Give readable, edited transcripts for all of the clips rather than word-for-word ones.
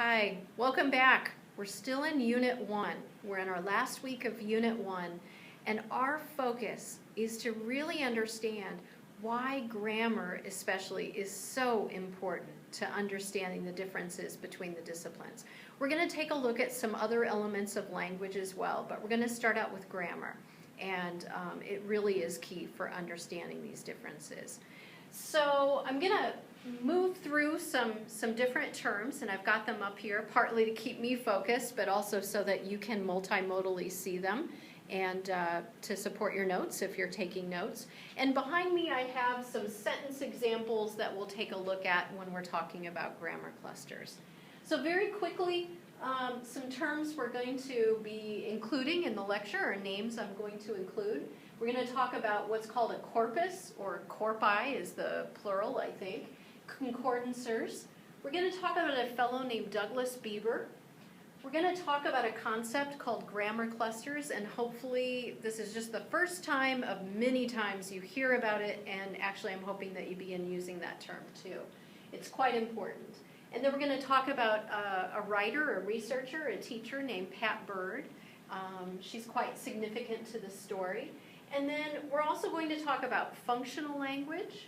Hi, welcome back. We're still in Unit 1. We're in our last week of Unit 1, and our focus is to really understand why grammar especially is so important to understanding the differences between the disciplines. We're going to take a look at some other elements of language as well, but we're going to start out with grammar, and it really is key for understanding these differences. So I'm going to move through some different terms, and I've got them up here partly to keep me focused, but also so that you can multimodally see them and to support your notes if you're taking notes. And behind me I have some sentence examples that we'll take a look at when we're talking about grammar clusters. So very quickly, some terms we're going to be including in the lecture, or names I'm going to include. We're going to talk about what's called a corpus, or corpi is the plural, I think. Concordancers. We're going to talk about a fellow named Douglas Bieber. We're going to talk about a concept called grammar clusters, and hopefully this is just the first time of many times you hear about it, and actually I'm hoping that you begin using that term too. It's quite important. And then we're going to talk about a writer, a researcher, a teacher named Pat Bird. She's quite significant to the story. And then we're also going to talk about functional language,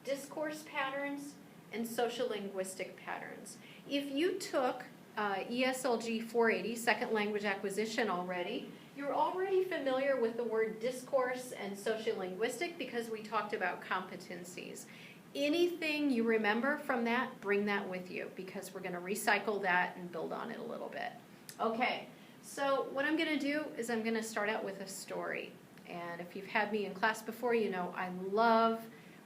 discourse patterns, and social linguistic patterns. If you took ESLG 480, Second Language Acquisition already, you're already familiar with the word discourse and social linguistic because we talked about competencies. Anything you remember from that, bring that with you because we're going to recycle that and build on it a little bit. Okay, so what I'm going to do is I'm going to start out with a story. And if you've had me in class before, you know I love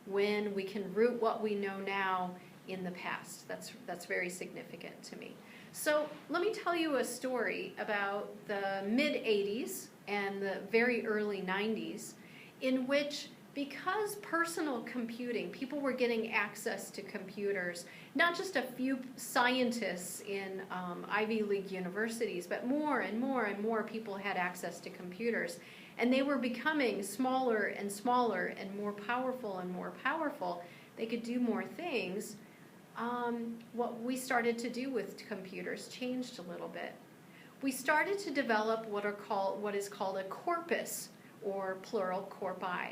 when we can root what we know now in the past. That's very significant to me. So let me tell you a story about the mid-'80s and the very early '90s in which, because personal computing, people were getting access to computers, not just a few scientists in Ivy League universities, but more and more and more people had access to computers. And they were becoming smaller and smaller and more powerful and more powerful. They could do more things. What we started to do with computers changed a little bit. We started to develop what is called a corpus, or plural corpi.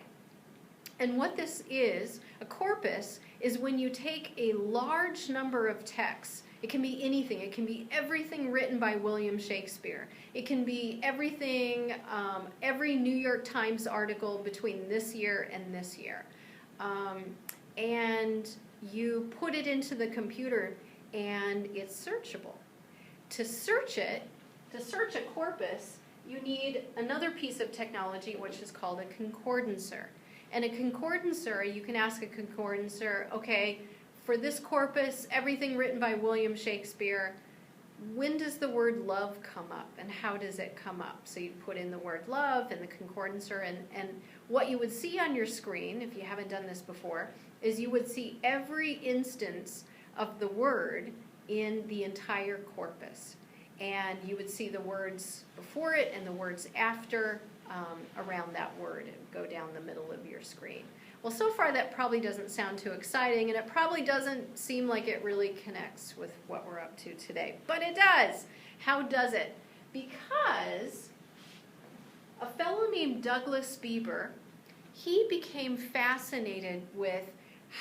And what this is, a corpus, is when you take a large number of texts. It can be anything. It can be everything written by William Shakespeare. It can be everything, every New York Times article between this year and this year. And you put it into the computer and it's searchable. To search it, to search a corpus, you need another piece of technology which is called a concordancer. And a concordancer, you can ask a concordancer, okay, for this corpus, everything written by William Shakespeare, when does the word love come up and how does it come up? So you put in the word love and the concordancer, and what you would see on your screen, if you haven't done this before, is you would see every instance of the word in the entire corpus. And you would see the words before it and the words after around that word and go down the middle of your screen. Well, so far that probably doesn't sound too exciting, and it probably doesn't seem like it really connects with what we're up to today. But it does. How does it? Because a fellow named Douglas Bieber, he became fascinated with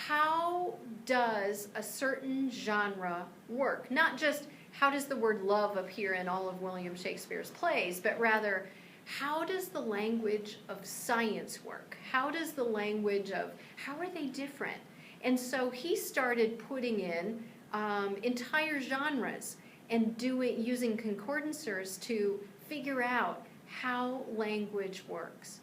how does a certain genre work. Not just how does the word love appear in all of William Shakespeare's plays, but rather how does the language of science work? How does the language of, how are they different? And so he started putting in entire genres and using concordancers to figure out how language works.